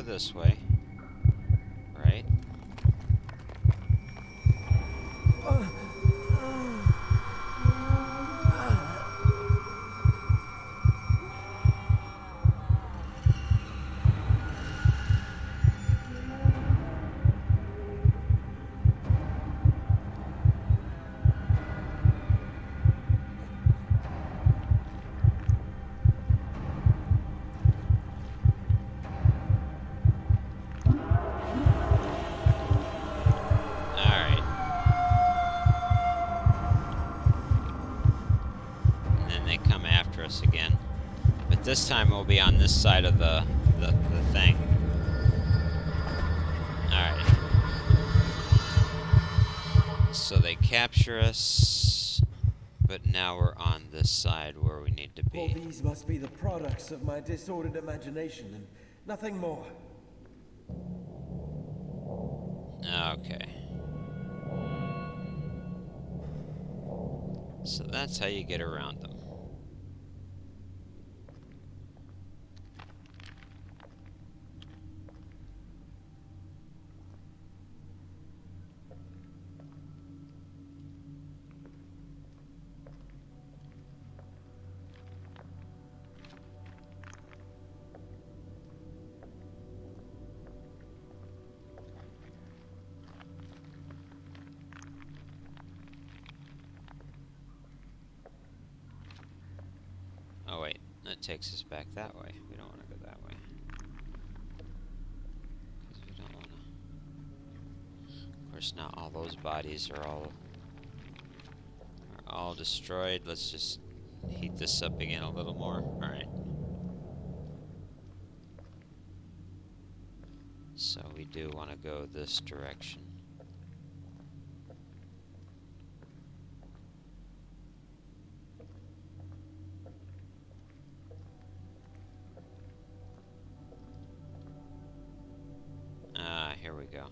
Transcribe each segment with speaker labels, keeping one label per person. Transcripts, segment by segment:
Speaker 1: go this way. Right? Again, but this time we'll be on this side of the thing. Alright. So they capture us, but now we're on this side where we need to be.
Speaker 2: All these must be the products of my disordered imagination and nothing more.
Speaker 1: Okay. So that's how you get around them. Oh wait, that takes us back that way. We don't want to go that way. Because we don't want to... Of course, not all those bodies are all destroyed. Let's just heat this up again a little more. Alright. So we do want to go this direction. Here we go.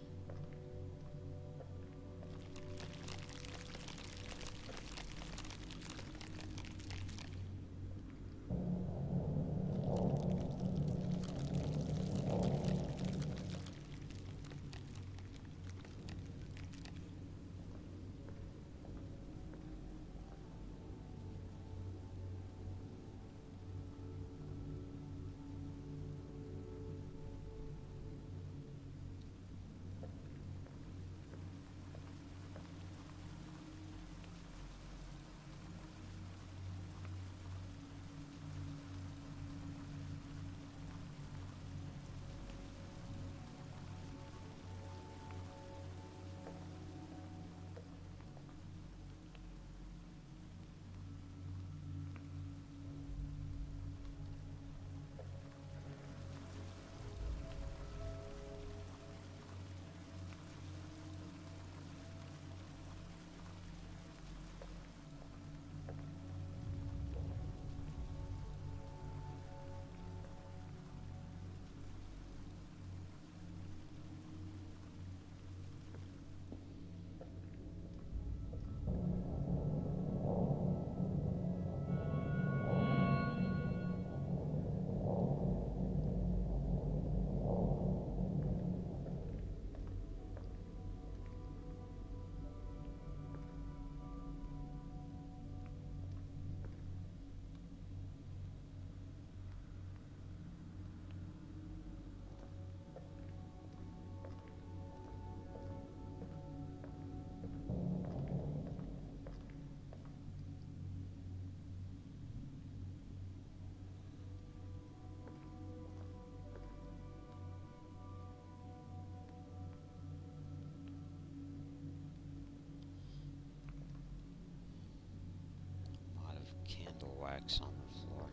Speaker 1: Wax on the floor.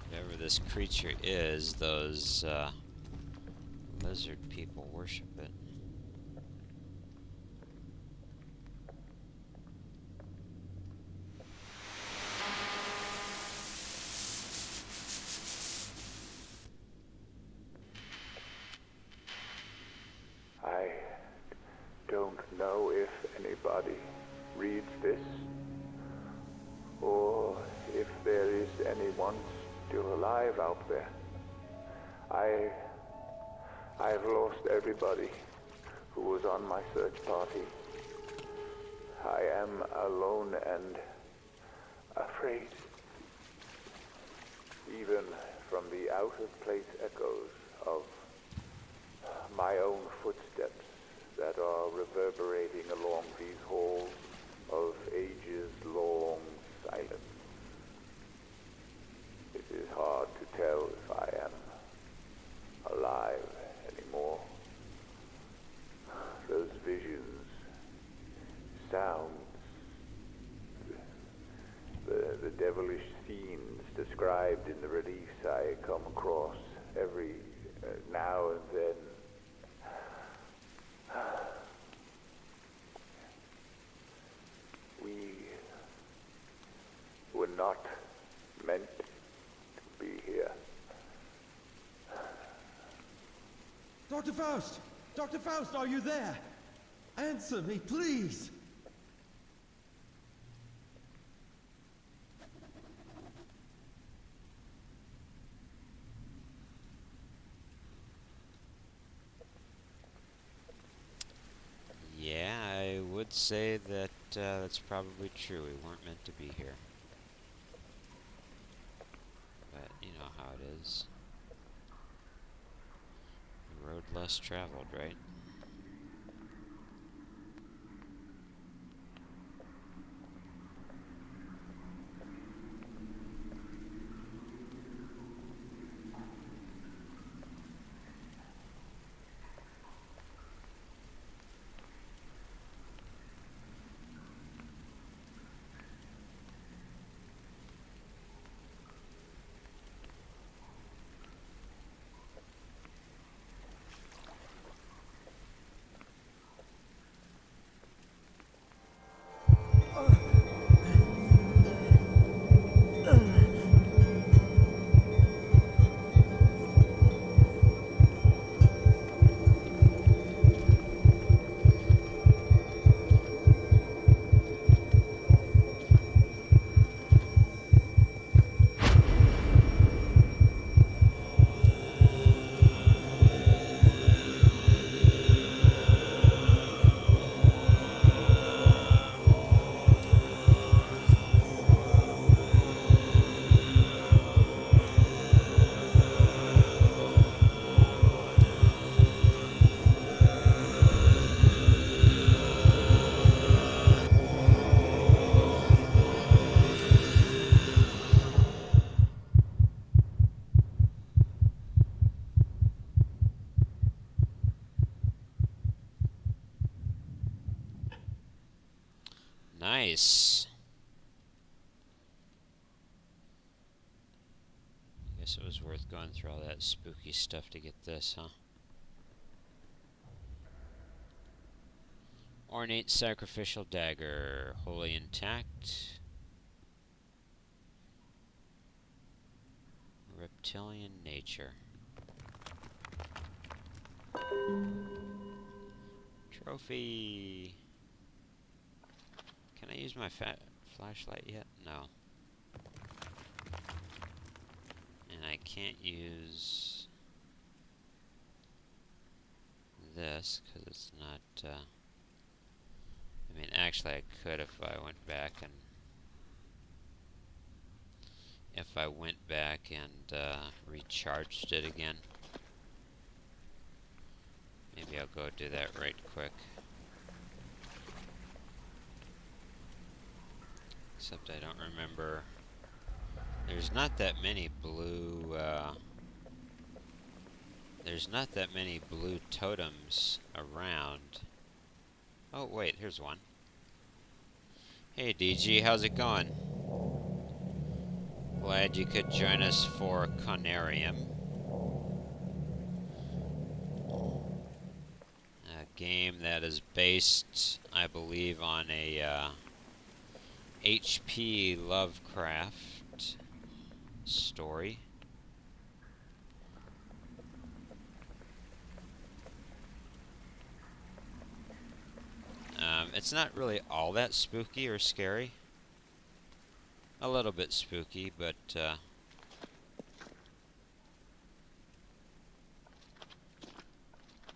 Speaker 1: Whatever this creature is, those lizard people worship it.
Speaker 3: reads this, or if there is anyone still alive out there. I've lost everybody who was on my search party. I am alone and afraid, even from the out-of-place echoes of my own footsteps that are reverberating along these halls of ages-long silence. It is hard to tell if I am alive anymore. Those visions, sounds, the devilish scenes described in the reliefs I come across every now and then. We were not meant to be here.
Speaker 2: Dr. Faust! Dr. Faust, are you there? Answer me, please!
Speaker 1: Yeah, I would say that that's probably true. We weren't meant to be here. But you know how it is. The road less traveled, right? Nice. Guess it was worth going through all that spooky stuff to get this, huh? Ornate sacrificial dagger, wholly intact. Reptilian nature. Trophy. Can I use my flashlight yet? No. And I can't use this because it's not, I mean, actually I could if I went back and recharged it again. Maybe I'll go do that right quick. Except I don't remember. There's not that many blue, totems around. Oh, wait, here's one. Hey, DG, how's it going? Glad you could join us for Conarium. A game that is based, I believe, on a H.P. Lovecraft story. It's not really all that spooky or scary. A little bit spooky, but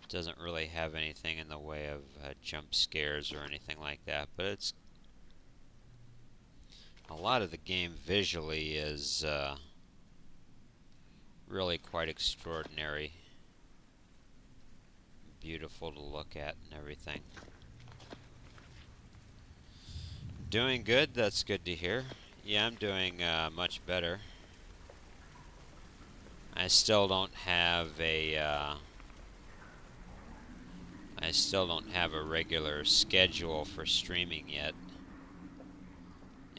Speaker 1: doesn't really have anything in the way of jump scares or anything like that. But it's a lot of the game visually is really quite extraordinary, beautiful to look at and everything. Doing good, that's good to hear. Yeah, I'm doing much better. I still don't have a regular schedule for streaming yet.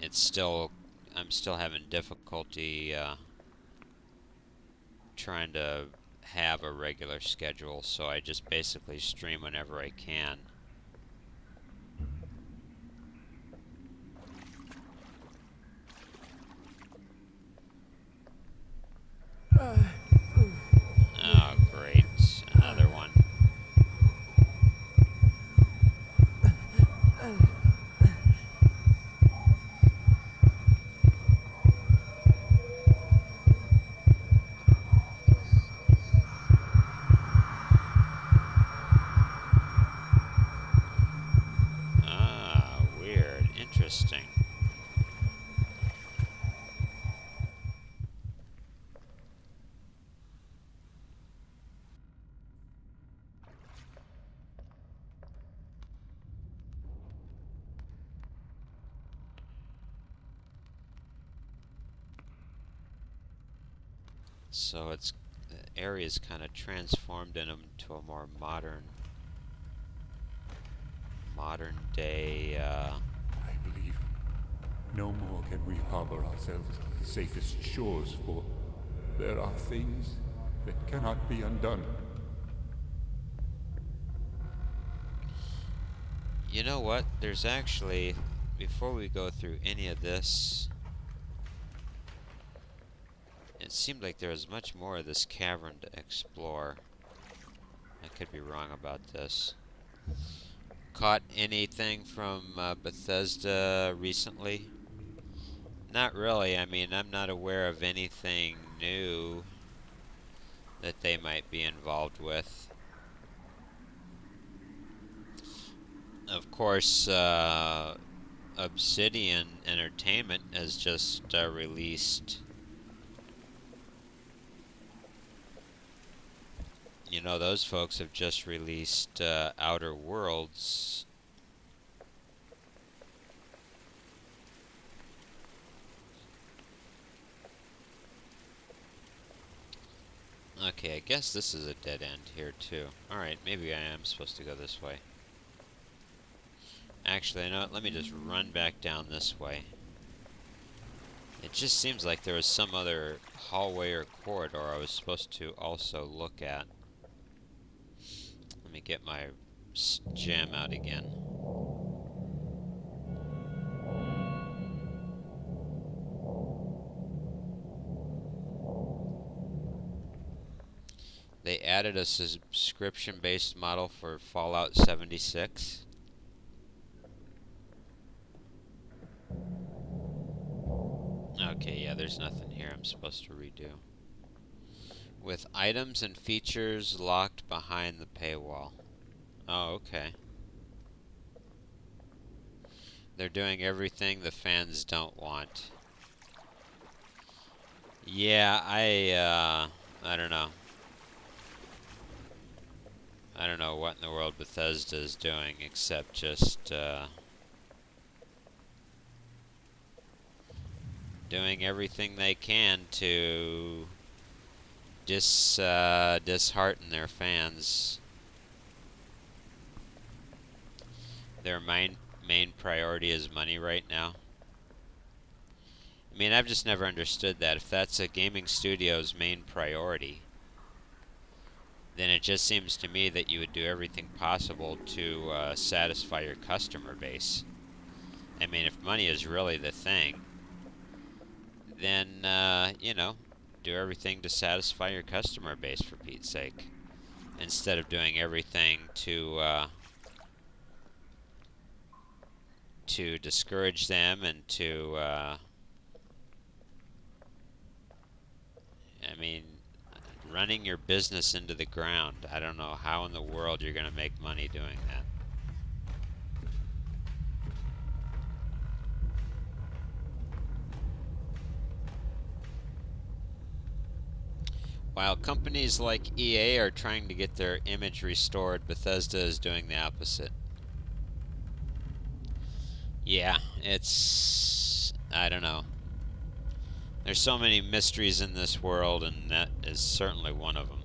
Speaker 1: I'm still having difficulty trying to have a regular schedule, so I just basically stream whenever I can. Oh, great. Another one. Ah, weird. Interesting. So it's the area's kind of transformed into a more modern day.
Speaker 4: I believe no more can we harbor ourselves on the safest shores, for there are things that cannot be undone.
Speaker 1: You know what? There's actually, before we go through any of this, it seemed like there was much more of this cavern to explore. I could be wrong about this. Caught anything from Bethesda recently? Not really. I mean, I'm not aware of anything new that they might be involved with. Of course, Obsidian Entertainment has just released, you know, those folks have just released Outer Worlds. Okay, I guess this is a dead end here too. Alright, maybe I am supposed to go this way. Actually, you know what? Let me just run back down this way. It just seems like there was some other hallway or corridor I was supposed to also look at. Let me get my gem out again. They added a subscription-based model for Fallout 76. Okay, yeah, there's nothing here I'm supposed to redo. With items and features locked behind the paywall. Oh, okay. They're doing everything the fans don't want. Yeah, I don't know. I don't know what in the world Bethesda is doing except just doing everything they can to dishearten their fans. Their main priority is money right now. I mean, I've just never understood that. If that's a gaming studio's main priority, then it just seems to me that you would do everything possible to satisfy your customer base. I mean, if money is really the thing, then, you know, do everything to satisfy your customer base, for Pete's sake, instead of doing everything to to discourage them and to, I mean, running your business into the ground. I don't know how in the world you're going to make money doing that. While companies like EA are trying to get their image restored, Bethesda is doing the opposite. Yeah, I don't know. There's so many mysteries in this world, and that is certainly one of them.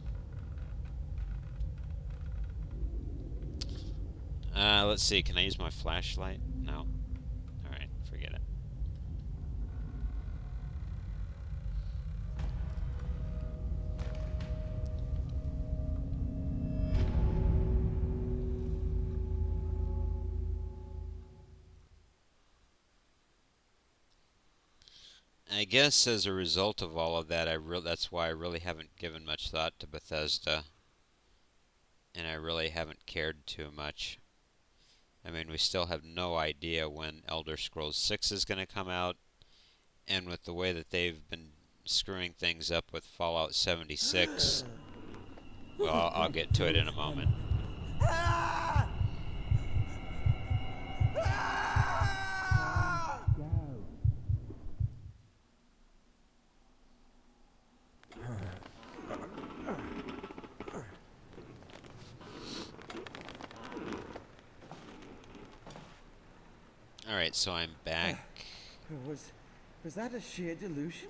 Speaker 1: Let's see, can I use my flashlight? No? Alright, forget it. I guess as a result of all of that, that's why I really haven't given much thought to Bethesda, and I really haven't cared too much. I mean, we still have no idea when Elder Scrolls 6 is going to come out, and with the way that they've been screwing things up with Fallout 76, well, I'll get to it in a moment. Alright, so I'm back.
Speaker 2: Was that a sheer delusion?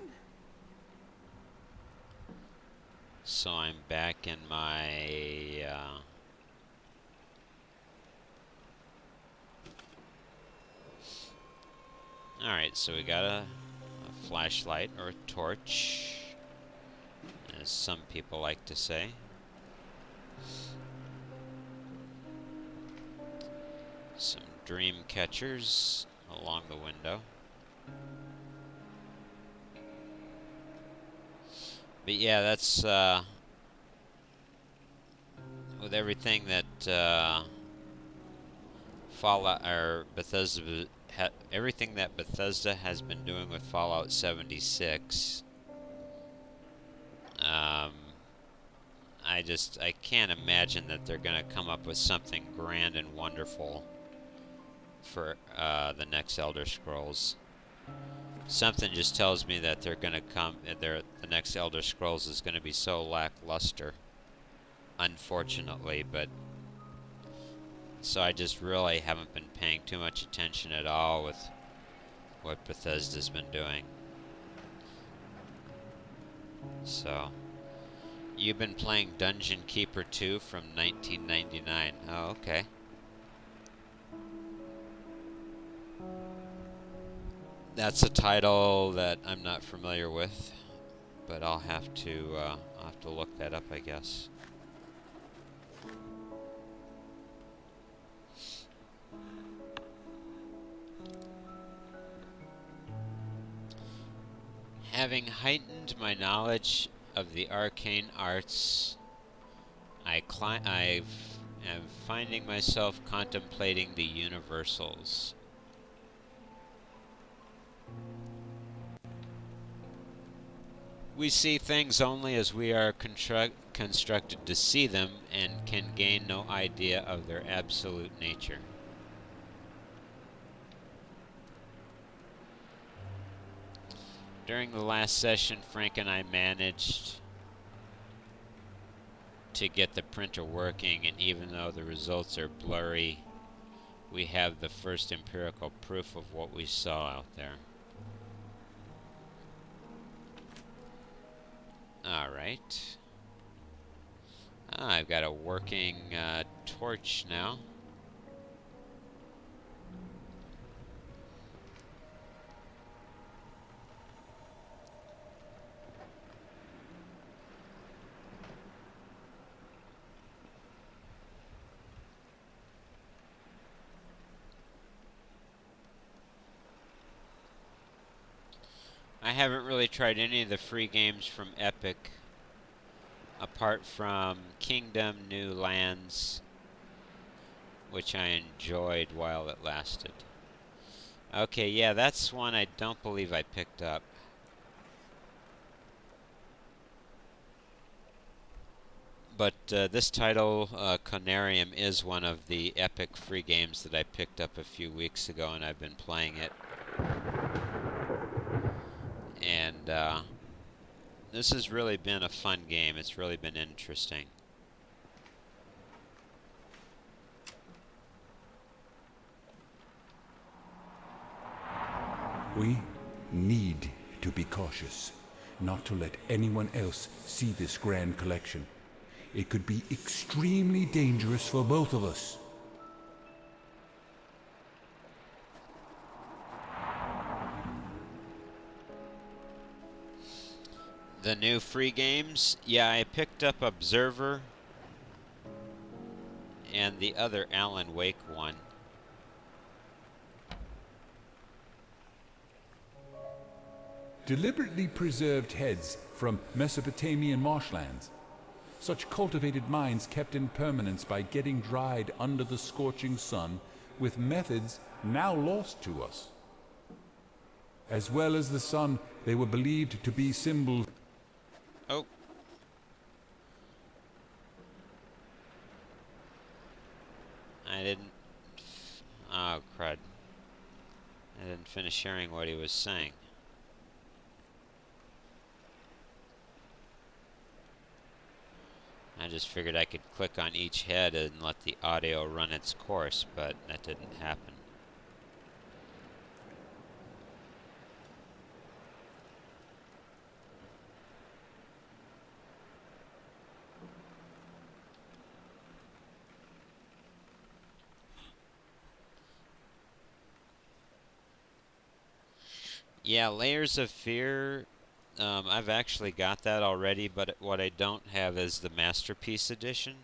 Speaker 1: So I'm back in my, Alright, so we got a flashlight, or a torch, as some people like to say. Some dream catchers along the window. But yeah, that's with everything that Fallout or Bethesda, everything that Bethesda has been doing with Fallout 76. I can't imagine that they're gonna come up with something grand and wonderful for the next Elder Scrolls. Something just tells me that they're gonna the next Elder Scrolls is gonna be so lackluster, unfortunately. But so I just really haven't been paying too much attention at all with what Bethesda's been doing. So you've been playing Dungeon Keeper 2 from 1999. Oh, okay. That's a title that I'm not familiar with, but I'll have to look that up, I guess. Having heightened my knowledge of the arcane arts, I am finding myself contemplating the universals. We see things only as we are constructed to see them, and can gain no idea of their absolute nature. During the last session, Frank and I managed to get the printer working, and even though the results are blurry, we have the first empirical proof of what we saw out there. Alright. I've got a working torch now. I haven't really tried any of the free games from Epic, apart from Kingdom New Lands, which I enjoyed while it lasted. Okay, yeah, that's one I don't believe I picked up. But this title, Conarium, is one of the epic free games that I picked up a few weeks ago, and I've been playing it. And this has really been a fun game. It's really been interesting.
Speaker 4: We need to be cautious, not to let anyone else see this grand collection. It could be extremely dangerous for both of us.
Speaker 1: The new free games, yeah, I picked up Observer and the other Alan Wake one.
Speaker 4: Deliberately preserved heads from Mesopotamian marshlands. Such cultivated minds kept in permanence by getting dried under the scorching sun with methods now lost to us. As well as the sun, they were believed to be symbols.
Speaker 1: Oh. I didn't... Oh, crud. I didn't finish hearing what he was saying. I just figured I could click on each head and let the audio run its course, but that didn't happen. Yeah, Layers of Fear, I've actually got that already, but what I don't have is the Masterpiece Edition.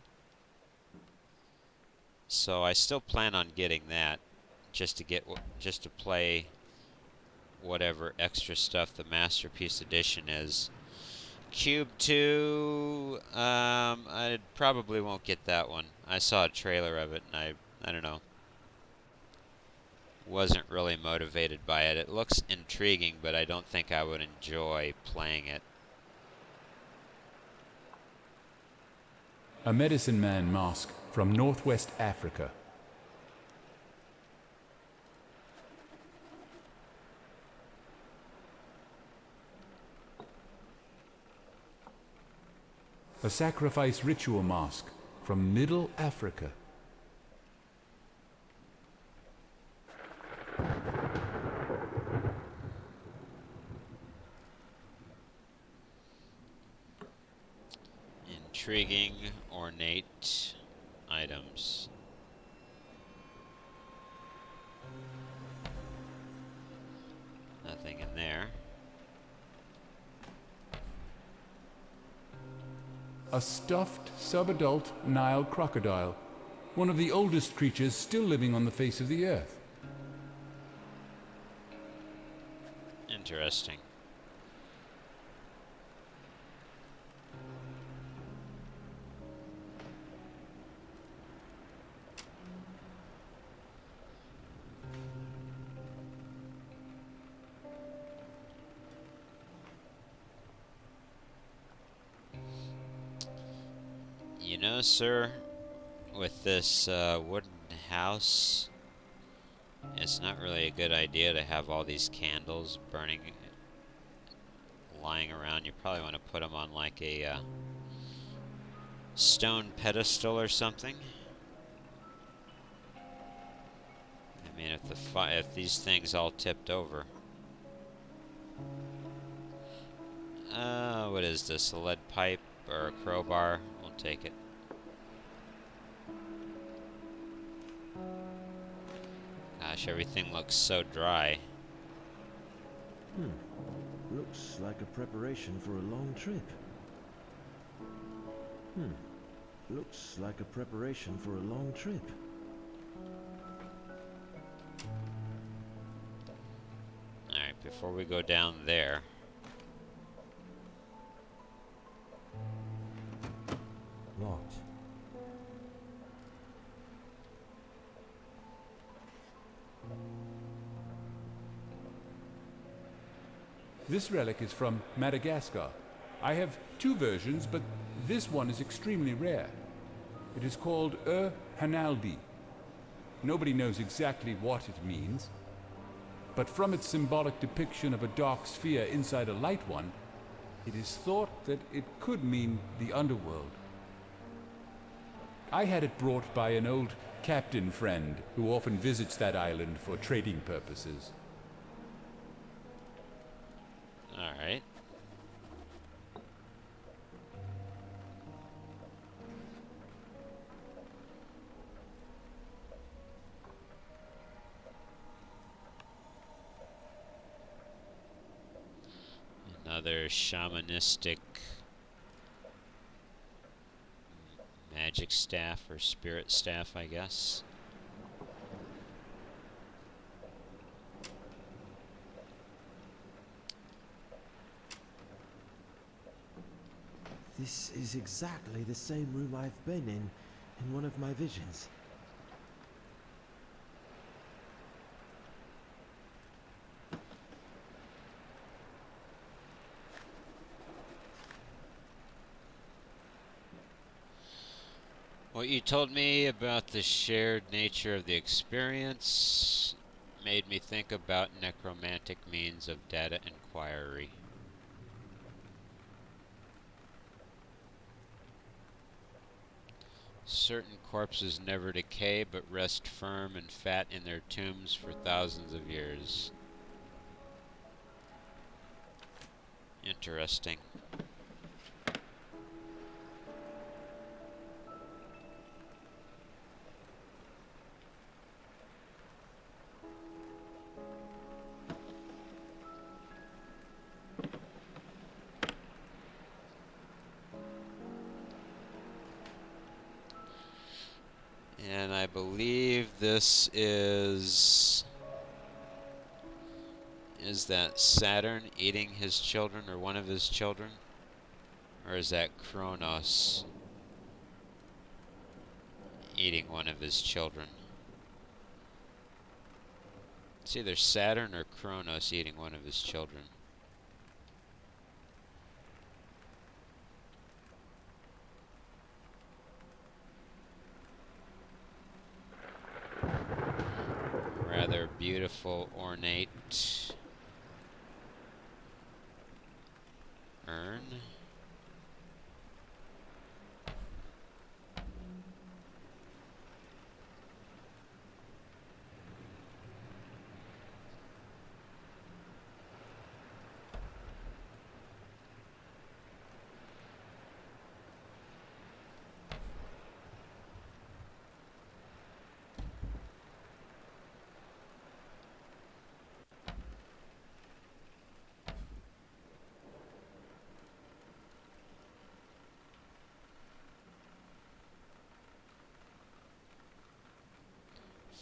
Speaker 1: So I still plan on getting that, just to play whatever extra stuff the Masterpiece Edition is. Cube 2, I probably won't get that one. I saw a trailer of it, and I don't know, wasn't really motivated by it. It looks intriguing, but I don't think I would enjoy playing it.
Speaker 4: A medicine man mask from Northwest Africa. A sacrifice ritual mask from Middle Africa.
Speaker 1: Intriguing, ornate items. Nothing in there.
Speaker 4: A stuffed subadult Nile crocodile, one of the oldest creatures still living on the face of the earth.
Speaker 1: Interesting. You know, sir, with this wooden house, it's not really a good idea to have all these candles burning, lying around. You probably want to put them on like a stone pedestal or something. I mean, if these things all tipped over. What is this? A lead pipe or a crowbar? We'll take it. Gosh, everything looks so dry.
Speaker 2: Looks like a preparation for a long trip. Looks like a preparation for a long trip.
Speaker 1: Alright, before we go down there.
Speaker 2: Locked.
Speaker 4: This relic is from Madagascar. I have two versions, but this one is extremely rare. It is called Canal D. Nobody knows exactly what it means, but from its symbolic depiction of a dark sphere inside a light one, it is thought that it could mean the underworld. I had it brought by an old captain friend who often visits that island for trading purposes.
Speaker 1: Alright. Another shamanistic magic staff or spirit staff, I guess.
Speaker 2: This is exactly the same room I've been in one of my visions.
Speaker 1: What you told me about the shared nature of the experience made me think about necromantic means of data inquiry. Certain corpses never decay but rest firm and fat in their tombs for thousands of years. Interesting. And I believe this is that Saturn eating his children or one of his children? Or is that Kronos eating one of his children? It's either Saturn or Kronos eating one of his children. Rather beautiful, ornate urn.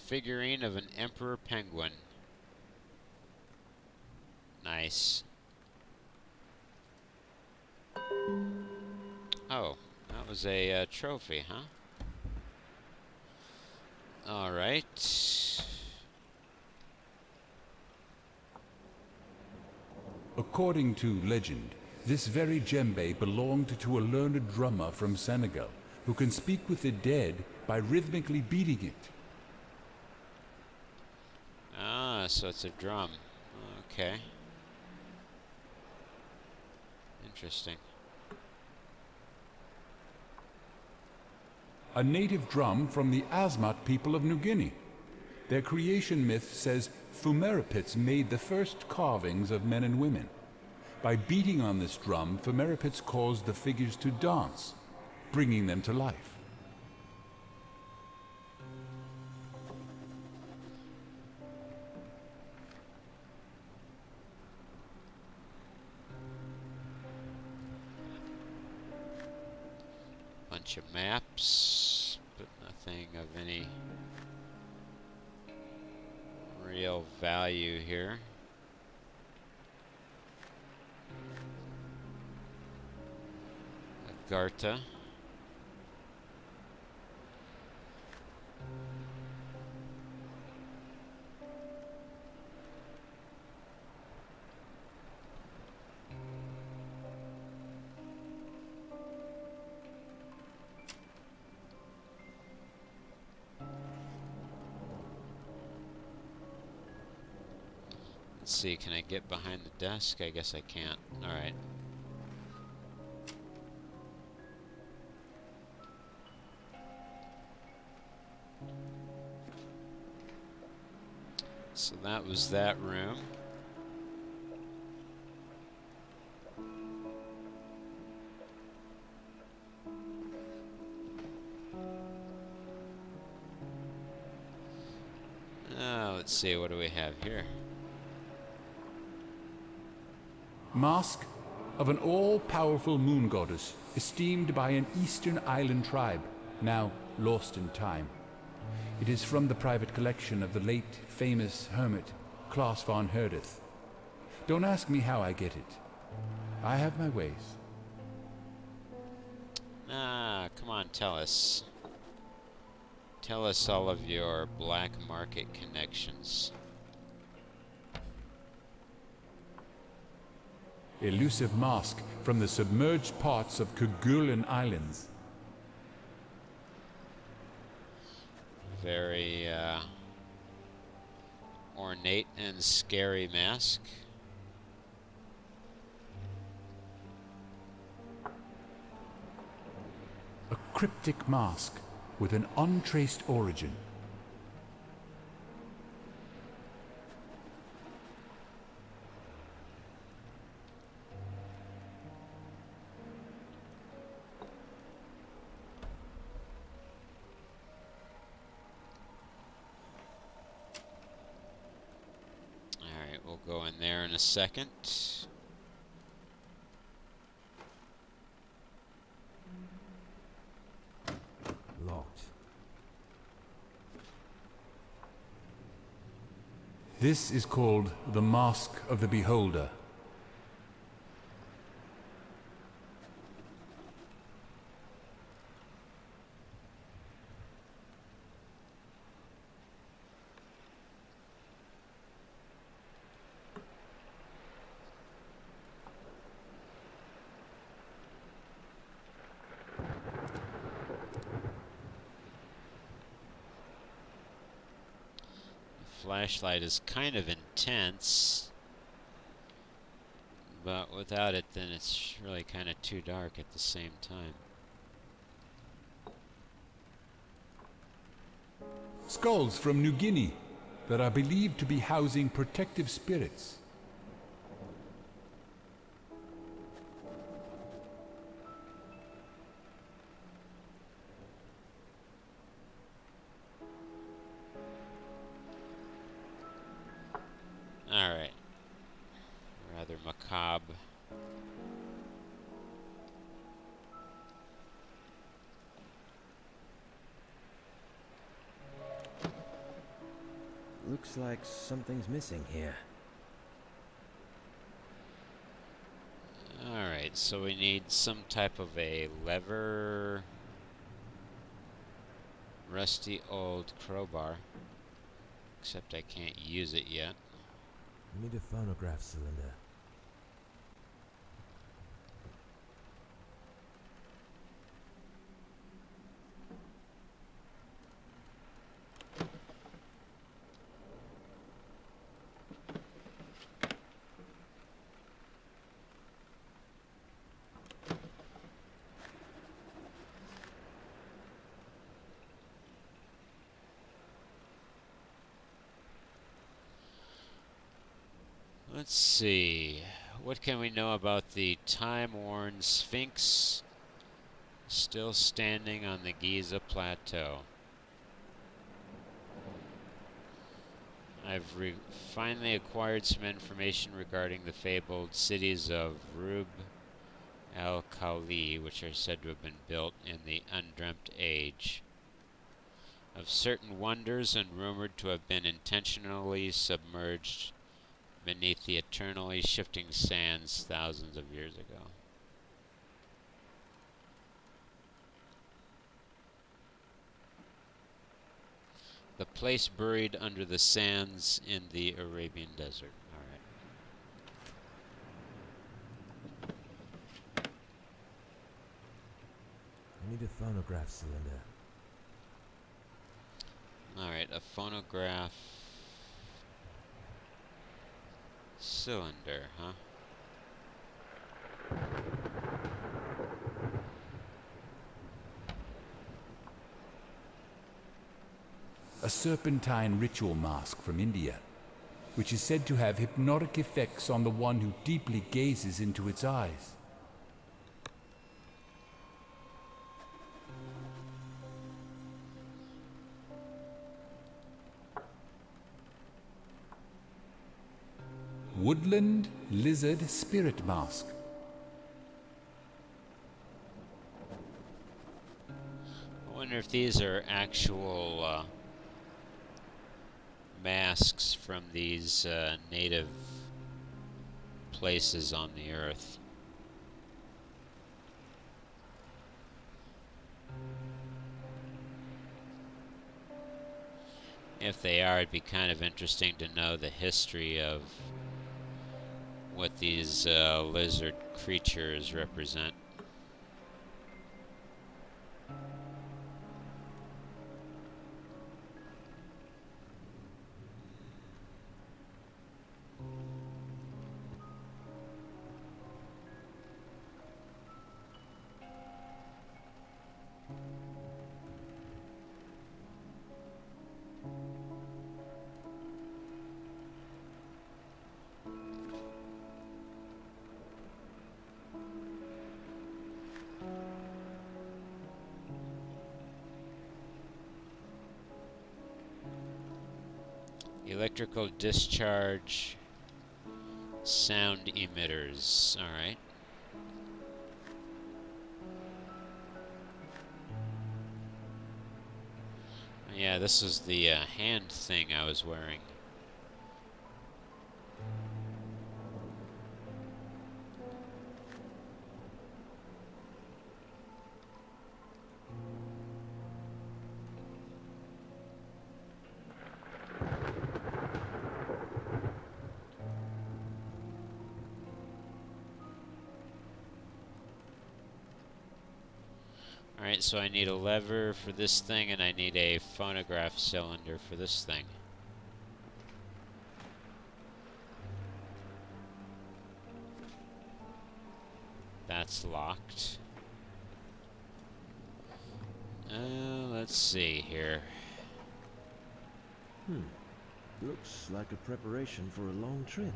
Speaker 1: Figurine of an emperor penguin. Nice. Oh, that was a trophy, huh? Alright.
Speaker 4: According to legend, this very djembe belonged to a learned drummer from Senegal who can speak with the dead by rhythmically beating it.
Speaker 1: Ah, so it's a drum. Okay. Interesting.
Speaker 4: A native drum from the Asmat people of New Guinea. Their creation myth says Fumerapits made the first carvings of men and women. By beating on this drum, Fumerapits caused the figures to dance, bringing them to life.
Speaker 1: Bunch of maps, but nothing of any real value here. Agartha. Let's see, can I get behind the desk? I guess I can't. Alright. So that was that room. Let's see, what do we have here?
Speaker 4: Mask of an all-powerful moon goddess, esteemed by an eastern island tribe, now lost in time. It is from the private collection of the late famous hermit, Klaus von Herdeth. Don't ask me how I get it. I have my ways.
Speaker 1: Come on, tell us. Tell us all of your black market connections.
Speaker 4: Elusive mask from the submerged parts of Kerguelen Islands.
Speaker 1: Very ornate and scary mask.
Speaker 4: A cryptic mask with an untraced origin.
Speaker 1: Alright, we'll go in there in a second.
Speaker 2: Locked.
Speaker 4: This is called the Mask of the Beholder.
Speaker 1: Flashlight is kind of intense, but without it then it's really kind of too dark at the same time.
Speaker 4: Skulls from New Guinea that are believed to be housing protective spirits.
Speaker 1: Alright. Rather macabre.
Speaker 2: Looks like something's missing here.
Speaker 1: Alright, so we need some type of a lever. Rusty old crowbar. Except I can't use it yet.
Speaker 2: We need a phonograph cylinder.
Speaker 1: Let's see. What can we know about the time-worn Sphinx still standing on the Giza Plateau? I've finally acquired some information regarding the fabled cities of Rub al-Khali, which are said to have been built in the Undreamt Age. Of certain wonders and rumored to have been intentionally submerged beneath the eternally shifting sands thousands of years ago. The place buried under the sands in the Arabian desert. Alright.
Speaker 2: We need a phonograph cylinder.
Speaker 1: Alright, a phonograph. Cylinder, huh?
Speaker 4: A serpentine ritual mask from India, which is said to have hypnotic effects on the one who deeply gazes into its eyes. Woodland lizard spirit mask.
Speaker 1: I wonder if these are actual masks from these native places on the earth. If they are, it'd be kind of interesting to know the history of what these lizard creatures represent. Electrical discharge sound emitters. All right. Yeah, this is the hand thing I was wearing. Alright, so I need a lever for this thing, and I need a phonograph cylinder for this thing. That's locked. Let's see here.
Speaker 2: Looks like a preparation for a long trip.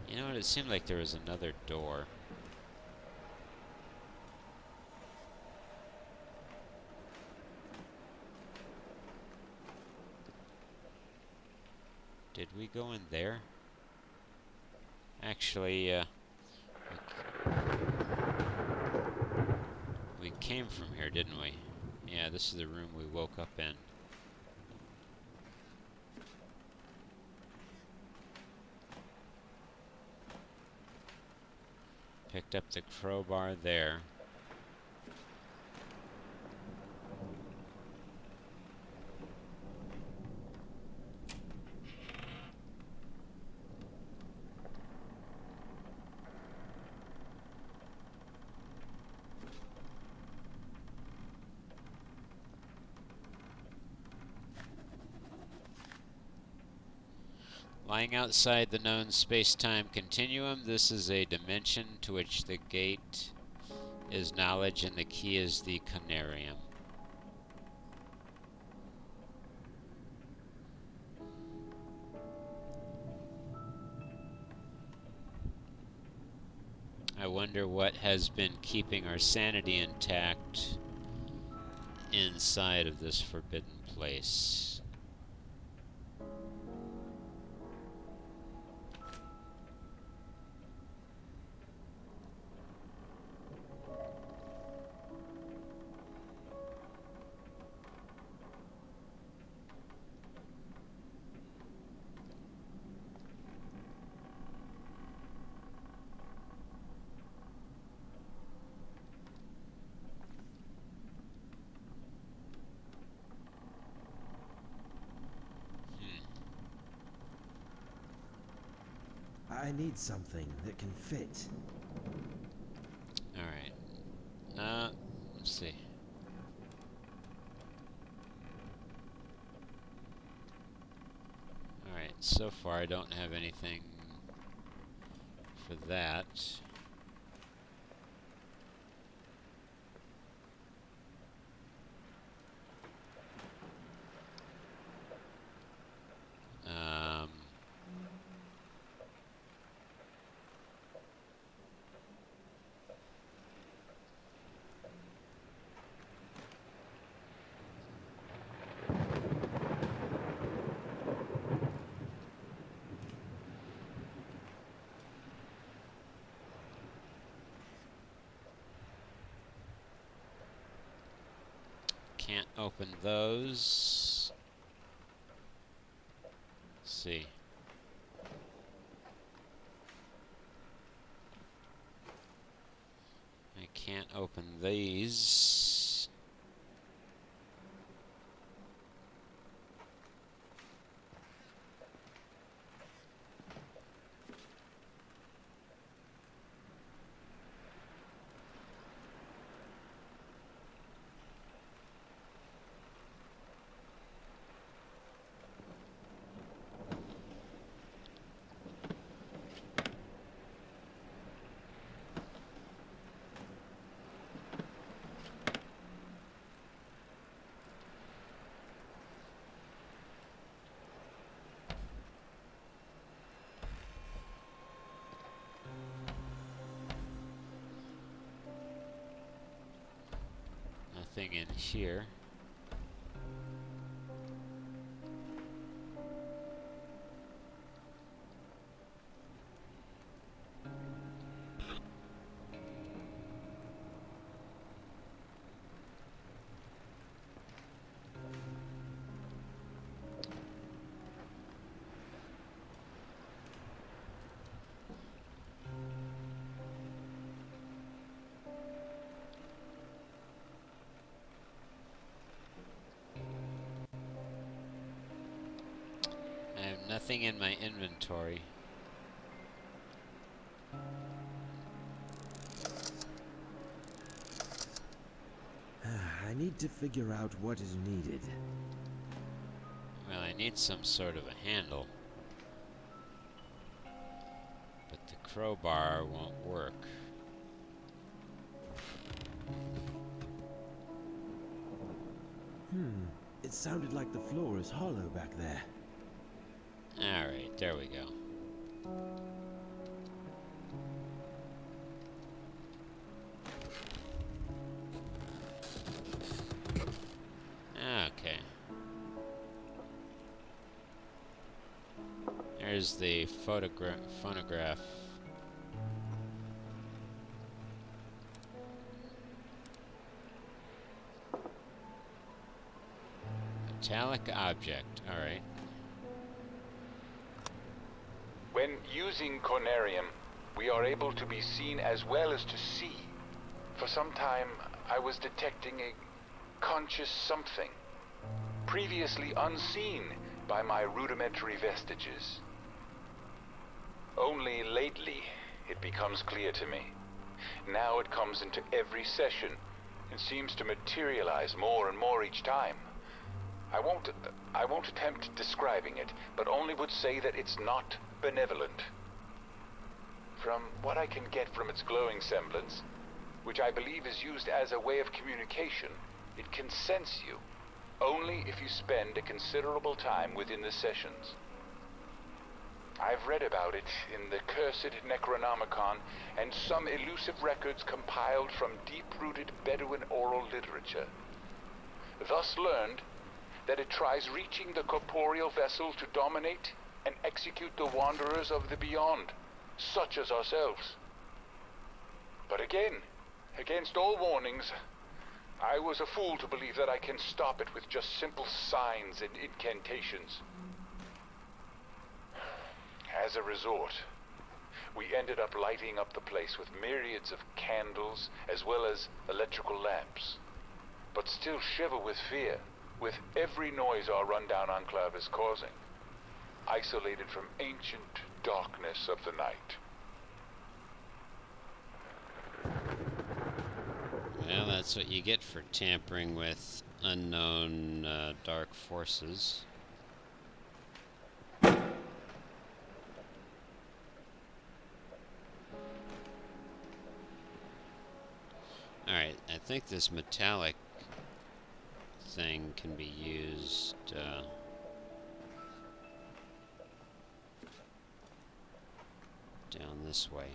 Speaker 1: You know what, it seemed like there was another door. Did we go in there? Actually, we came from here, didn't we? Yeah, this is the room we woke up in. Picked up the crowbar there. Lying outside the known space-time continuum, this is a dimension to which the gate is knowledge and the key is the Conarium. I wonder what has been keeping our sanity intact inside of this forbidden place.
Speaker 2: I need something that can fit.
Speaker 1: Alright. Let's see. so far I don't have anything for that. Can't open those. Let's see. I can't open these. Nothing in here. I have nothing in my inventory.
Speaker 2: I need to figure out what is needed.
Speaker 1: Well, I need some sort of a handle. But the crowbar won't work.
Speaker 2: It sounded like the floor is hollow back there.
Speaker 1: Alright, there we go. Okay. There's the phonograph. Metallic object, alright.
Speaker 5: When using Conarium, we are able to be seen as well as to see. For some time, I was detecting a conscious something, previously unseen by my rudimentary vestiges. Only lately, it becomes clear to me. Now it comes into every session and seems to materialize more and more each time. I won't attempt describing it, but only would say that it's not benevolent. From what I can get from its glowing semblance, which I believe is used as a way of communication, it can sense you, only if you spend a considerable time within the sessions. I've read about it in the cursed Necronomicon and some elusive records compiled from deep-rooted Bedouin oral literature. Thus learned that it tries reaching the corporeal vessel to dominate and execute the wanderers of the beyond, such as ourselves. But again, against all warnings, I was a fool to believe that I can stop it with just simple signs and incantations. As a resort, we ended up lighting up the place with myriads of candles as well as electrical lamps, but still shiver with fear with every noise our rundown enclave is causing, isolated from ancient darkness of the night.
Speaker 1: Well, that's what you get for tampering with unknown dark forces. think this metallic thing can be used down this way.